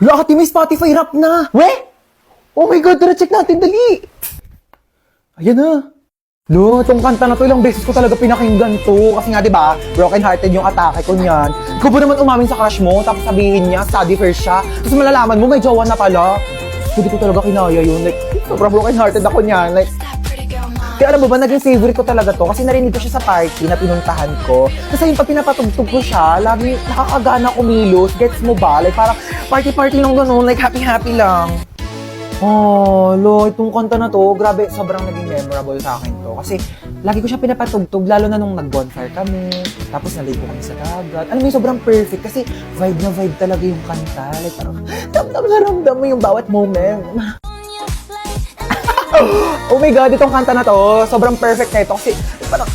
Wala ka, may Spotify rap na. We? Oh my God, tara check natin, dali. Ayan na. Lo, itong kanta na to, ilang beses ko talaga pinakinggan to. Kasi nga, di ba, broken hearted yung atake ko niyan. Ikaw ba naman umamin sa crush mo, tapos sabihin niya, study first siya. Tapos malalaman mo, may jowa na pala. Hindi ko talaga kinaya yun. Like, sobrang broken hearted ako niyan. Like, kaya alam mo ba, naging favorite ko talaga to. Kasi narinig ko siya sa party na pinuntahan ko. Kasi yung pag pinapatugtog ko siya, lagi nakakagana kumilos. Gets mo ba? Like, parang party-party lang gano'n. Like, happy-happy lang. Oh, lo, itong kanta na to, grabe, sobrang naging memorable sa akin to. Kasi lagi ko siya pinapatugtog, lalo na nung nag-bonfire kami, tapos naligo kami sa dagat. Alam mo yung sobrang perfect kasi vibe na vibe talaga yung kanta. Like parang, ramdam mo yung bawat moment. Oh my God, itong kanta na to, sobrang perfect na ito kasi parang,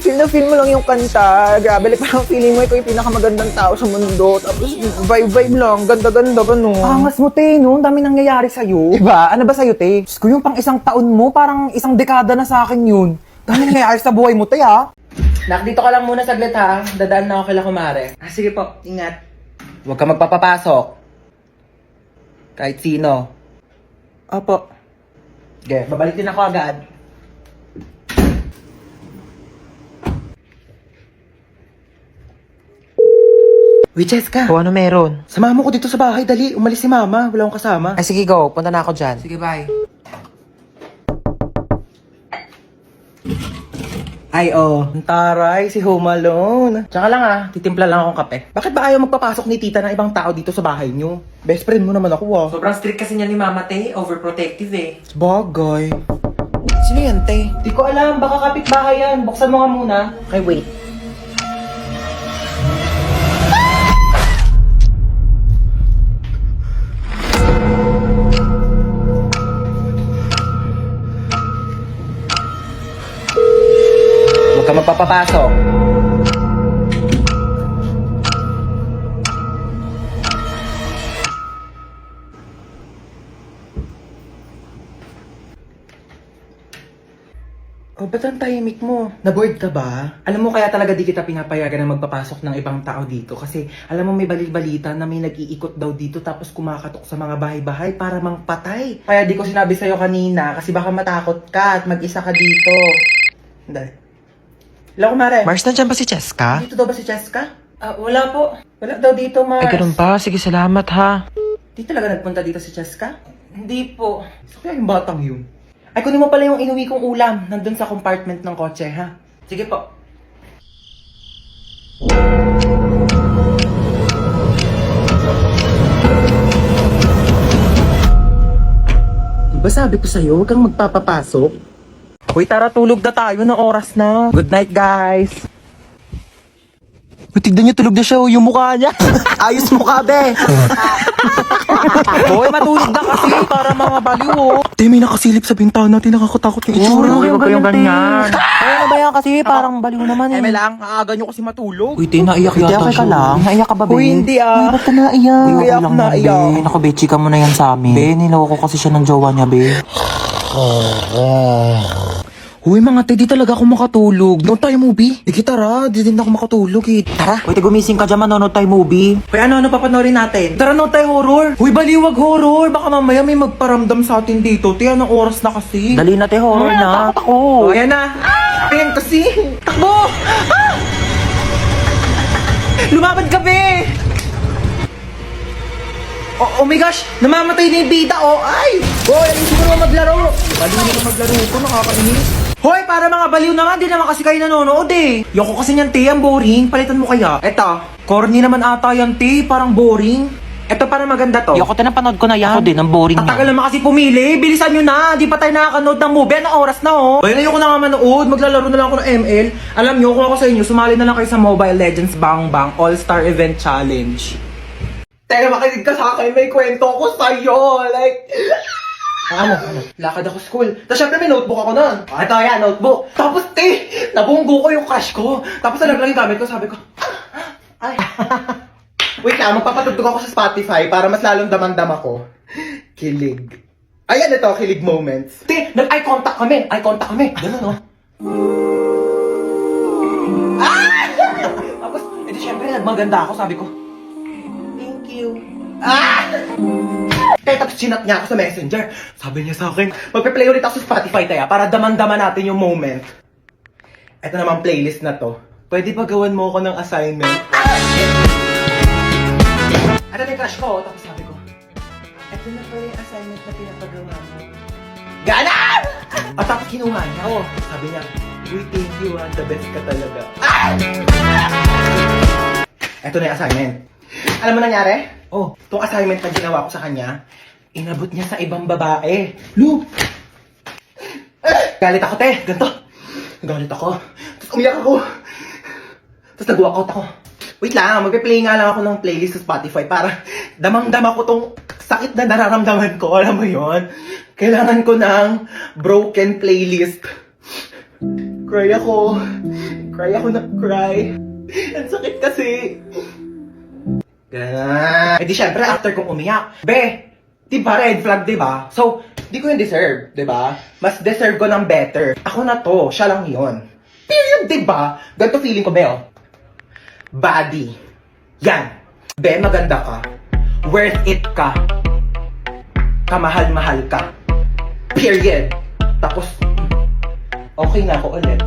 feel na feel mo lang yung kanta. Grabe, like parang feeling mo ikaw yung pinakamagandang tao sa mundo. Tapos vibe lang, ganda-ganda gano'n. Angas mo, te, no? Ang dami nangyayari sa'yo. Diba? Ano ba sa'yo, te? Diyos ko, yung pang isang taon mo, parang isang dekada na sa akin yun. Dami nangyayari sa buhay mo, te, ha? Nak, dito ka lang muna saglit ha. Dadaan na ako kila kumare. Sige po, ingat. Huwag ka magpapapasok. Kahit sino. Opo. Okay, babalik din ako agad. Uy, Cheska. O, ano meron? Samahan mo ko dito sa bahay, dali. Umalis si mama. Wala akong kasama. Ay, sige, go. Punta na ako dyan. Sige, bye. Ay, oh. Ang taray, si Home Alone. Tsaka lang titimpla lang akong kape. Bakit ba ayaw magpapasok ni tita ng ibang tao dito sa bahay niyo? Best friend mo naman ako Sobrang strict kasi niya ni Mama Te, overprotective eh. Bagay. Sino yan, te? Di ko alam, baka kapitbahay yan. Buksan mo nga muna. Okay, wait. Huwag ka magpapapasok. Oh, ba't ang tahimik mo? Na-bored ka ba? Alam mo kaya talaga di kita pinapayagan na magpapasok ng ibang tao dito kasi alam mo may balita na may nag-iikot daw dito tapos kumakatok sa mga bahay-bahay para mangpatay. Kaya di ko sinabi sa'yo kanina kasi baka matakot ka at mag-isa ka dito. Hindi. Hello, kumare. Mars, nandiyan ba si Cheska? Dito daw ba si Cheska? Wala po. Wala daw dito, Mars. Ay, ganun ba? Sige, salamat, ha? Di talaga nagpunta dito si Cheska? Hindi po. Kaya yung batang yun. Ay, kunin mo pala yung inuwi kong ulam. Nandun sa compartment ng kotse, ha? Sige po. Diba sabi ko sa'yo, huwag kang magpapapasok? Uy, tara, tulog na tayo ng oras na. Good night, guys. Tignan niyo, tulog na siya, yung mukha niya. Ayos mukha, be. Hoy, matulog na kasi para mga baliw, oh. Te, may nakasilip sa bintana natin, nakakatakot yung itsura. Huwag kayong ganyan. Ay, ano ba yan kasi? Parang baliw naman eh. Eme lang, aaga nyo kasi matulog. Uy, te, naiyak Uy, te, yata okay ka siya. lang? Naiyak ka ba, be? Uy, hindi Uy, ba't ka naiyak? Hindi kaya ako lang yan, naiyak. be. Naku, be, chika mo na yan sa amin. Be, niloko kasi siya ng jowa niya, be. Uy, mga te, di talaga ako makatulog. Noon tayo movie. Sige, tara, di din ako makatulog eh. Tara. Uy, te, gumising ka dyan, manonood tayo movie. Uy, ano papanoorin natin? Tara, nood tayo horror. Uy, baliwag horror. Baka mamaya may magparamdam sa atin dito. Tiyan, ang oras na kasi. Dali na, te, horror na. Takot ako. Oh, ayan na. Ayan kasi. Takbo! Ah! Lumapad ka, be! Oh my gosh! Namamatay na yung bida, oh! Ay! Hoy, alisin mo naman maglaro! Baliw na maglaro ko, nakakainis. Hoy, para mga baliw naman, di naman kasi kayo nanonood eh. Yoko kasi niyan, te, ang boring. Palitan mo kaya. Eto, corny naman ata yan, te, parang boring. Eto, parang maganda to. Yoko, te, napanood ko na yan. Ako din, ang boring Ang na. tagal naman kasi pumili. Bilisan nyo na. Di pa tayo nakakanood ng movie. Anong oras na, oh? Ayun, ayoko na nga manood. Maglalaro na lang ako ng ML. Alam nyo, kung ako sa inyo, sumali na lang kayo sa Mobile Legends Bang Bang All-Star Event Challenge. Teka, makinig ka sa akin. May kwento ko sa'yo. Like... Ano? Lakad ako school. Tapos syempre may notebook ako nun. Ito yan, notebook. Tapos, nabunggo ko yung crush ko. Tapos nalaglag yung gamit ko. Sabi ko, ay... Wait lang, magpapatugtog ako sa Spotify para mas lalong damandam ako. Kilig. Ayan ito, kilig moments. Nag-eye contact kami. Eye contact kami. Ganun, no? Ah! Tapos, edi syempre, nagmaganda ako. Sabi ko, thank you. Ah! te, tapos chinat niya ako sa messenger. Sabi niya sa akin, magpe-play ulit ako sa Spotify, te, para daman-daman natin yung moment. Ito naman playlist na to. Pwede ba gawan mo ako ng assignment? Ano na yung crush ko? Tapos sabi ko, ito na pala yung assignment na pinapagawa mo. Ganan! At tapos kinuha niya ako. Sabi niya, uy, thank you ha, the best ka talaga. Ito na yung assignment. Alam mo nangyari? Oh, itong assignment na ginawa ko sa kanya, inabot niya sa ibang babae. Lu! Galit ako, te. Ganito. Galit ako. Tapos umiyak ako. Tapos nag-walkout ako. Wait lang, magpe-play nga lang ako ng playlist sa Spotify para damang-dama ko tong sakit na nararamdaman ko. Alam mo yon? Kailangan ko ng broken playlist. Cry ako. Cry ako na cry. Ang sakit kasi. Ganun. Eh di syempre, after kong umiyak. Be, di ba red flag, di ba? So, di ko yung deserve, di ba? Mas deserve ko ng better. Ako na to, siya lang yun. Period, di ba? Ganito feeling ko, Be, oh. Body. Yan. Be, maganda ka. Worth it ka. Kamahal-mahal ka. Period. Tapos, okay na ako ulit.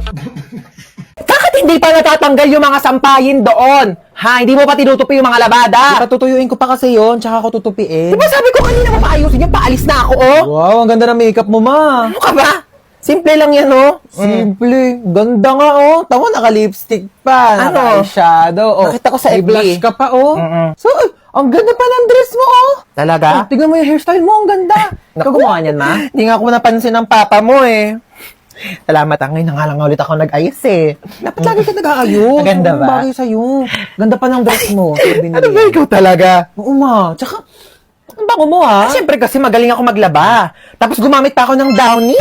Bakit hindi pa natatanggal yung mga sampayin doon? Ha? Hindi mo pa tinutupi yung mga labada? Patutuyuin ko pa kasi yun, tsaka ako tutupiin. Diba sabi ko kanina mo paayusin yung paalis na ako, oh? Wow, ang ganda ng makeup mo, ma. Ano ka ba? Simple lang yan, oh. Simple. Ganda nga, oh. Tama, naka-lipstick pa. Ano? Naka-eyeshadow, oh. Nakita ko sa May FB. blush ka pa, oh. So, ang ganda pa ng dress mo, oh. Talaga? Oh, tignan mo yung hairstyle mo, ang ganda. Ikaw gumawa niyan, ma? Hindi nga ako napansin ng papa mo, eh. Salamat, ngayon na nga lang ulit ako nag-ayos, eh. Dapat lagi ka nag-aayos. Maganda ba? Bagay sa'yo. Ganda pa ng dress mo. Ano ba ikaw talaga? Oo, ma. Tsaka, ang bango mo, ha? Siyempre kasi magaling ako maglaba. Tapos gumamit pa ako ng Downy.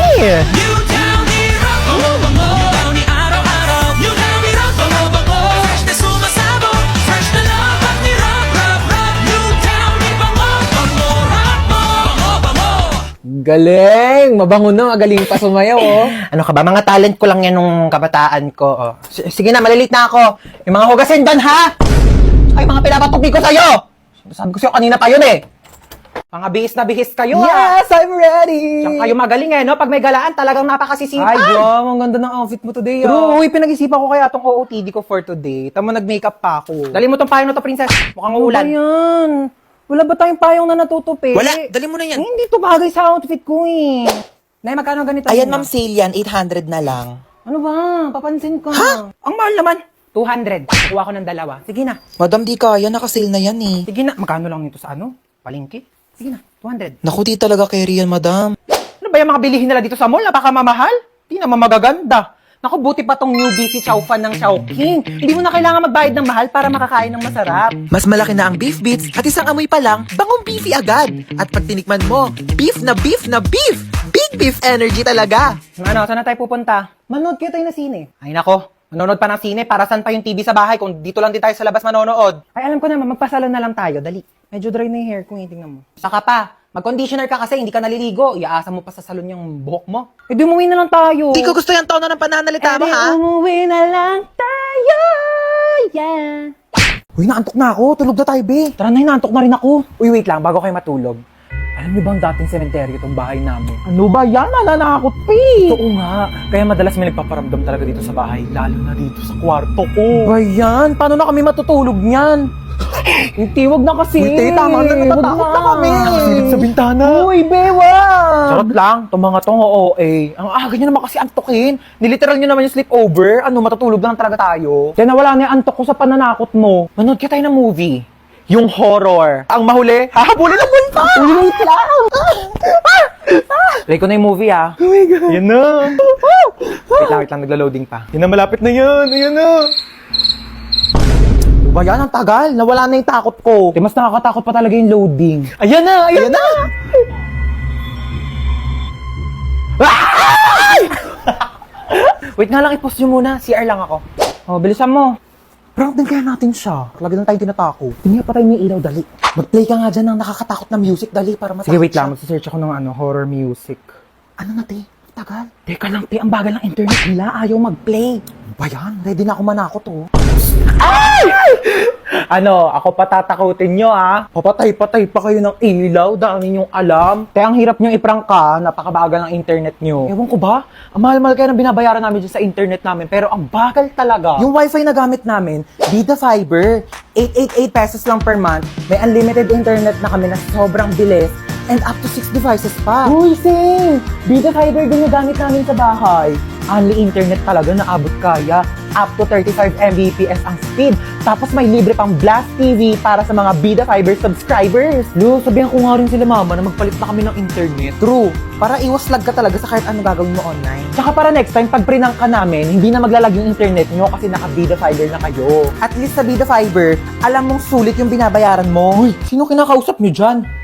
Galing! Mabango na, magaling pa sumayaw, oh. Ano ka ba? Mga talent ko lang yan nung kabataan ko, oh. Sige na, malilit na ako. Yung mga hugasin doon, ha? Ay, mga pinapatupi ko sa'yo! Sabi ko sa'yo, kanina pa yun, eh. Mga bihis na bihis kayo, Yes, I'm ready! Diyan kayo magaling, eh, no? Pag may galaan, talagang napakasisipan. Ay, Jom, ang ganda ng outfit mo today, oh. Uy, pinag-isipan ko kaya itong OOTD ko for today. Tama, nag-makeup pa ako. Dali mo tong payong na to, princess. Mukhang uulan. Ano ba yan? Wala ba tayong payong na natutupi? Wala, dali mo na yan. Hindi to bagay sa outfit ko, eh. Nay, magkano ganito? Ayan, ma'am, sale yan. 800 na lang. Ano ba? Papansin ko. Ha? Ang mahal naman. 200. Kuha ko ng dalawa. Sige na. Madam, di kaya. Naka-sale na yan eh. Sige na. Magkano lang nito sa ano? Palengke? Sige na. 200. Naku, di talaga carry yan, madam. Ano ba yung mga bilihin nila dito sa mall? Napakamamahal? Di naman magaganda. Naku, buti pa tong newbie si Chow Fan ng Chowking. Hindi mo na kailangan magbayad ng mahal para makakain ng masarap. Mas malaki na ang beef bits at isang amoy pa lang, bangong beefy agad. At pag tinikman mo, beef na beef na beef! Big beef energy talaga! Ano, saan na tayo pupunta? Manood kayo tayo na sine. Ay nako, manonood pa ng sine. Para saan pa yung TV sa bahay kung dito lang din tayo sa labas manonood? Ay alam ko naman, magpasalon na lang tayo. Dali. Medyo dry na yung hair ko, tingnan mo. Saka pa, mag-conditioner ka kasi hindi ka naliligo. Iaasa mo pa sa salon yung buhok mo. Eh di umuwi na lang tayo. Di ko gusto yung tono ng pananalita mo, ha? Umuwi na lang tayo. Yeah. Uy, naantok na ako. Tulog na tayo, be. Tara na, naantok na rin ako. Uy, wait lang, bago kayo matulog. Alam niyo bang dating sementeryo itong bahay namin? Ano ba yan? Nananakot, pe! Oo nga. Kaya madalas may nagpaparamdam talaga dito sa bahay, lalo na dito sa kwarto ko. Ba yan? Paano na kami matutulog niyan? Hindi, wag na kasi. Uy, tama na, natatakot na kami. Nakasilip sa bintana. Uy, bewa! Charot lang, itong mga tong OA. Ang aga nyo naman kasi antokin. Niliteral nyo naman yung sleepover. Ano, matutulog lang talaga tayo. Kaya nawala na yung antok ko sa pananakot mo. Manood ka tayo ng movie. Yung horror. Ang mahuli, hahabulin ang multo! Uy, wait lang! Play ko na yung movie, ah. Oh my God. Yan na. Wait lang, nagla-loading pa. Yan na, malapit na yan. Ayan na. Ba yan, ang tagal. Nawala na yung takot ko. Mas nakakatakot pa talaga yung loading. Ayan na! Ayan na! Wait nga lang, i-post nyo muna. CR lang ako. Oh, bilisan mo. Prank din kaya natin siya. Lagi lang tayong tinatako. Tingnan pa tayo may ilaw, dali. Mag-play ka nga dyan ng nakakatakot na music, dali, para matakot. Sige, wait lang. Magsisearch ako ng horror music. Ano na, te? Tagal. Teka lang, te. Ang bagal ng internet nila. Ayaw mag-play. Ba yan? Ready na ako manakot, oh. Ano, ako patatakutin nyo ah. Papatay-patay pa kayo ng ilaw, dami nyong alam. Kaya ang hirap nyong iprangka, napakabagal ng internet nyo. Ewan ko ba? Ang mahal-mahal kaya ng binabayaran namin dyan sa internet namin, pero ang bagal talaga. Yung wifi na gamit namin, Vida Fiber. 888 pesos lang per month. May unlimited internet na kami na sobrang bilis. And up to 6 devices pa. Uy, sing! Vida Fiber din yung gamit namin sa bahay. Only internet talaga na abot kaya. Up to 35 Mbps ang speed. Tapos may libre pang Blast TV para sa mga Vida Fiber subscribers. Lu, sabihan ko nga rin sila mama na magpalit na kami ng internet. True. Para iwas lag ka talaga sa kahit ano gagawin mo online. Tsaka para next time, pag prinang ka namin, hindi na maglalag yung internet nyo kasi naka Vida Fiber na kayo. At least sa Vida Fiber, alam mong sulit yung binabayaran mo. Uy, sino kinakausap nyo dyan?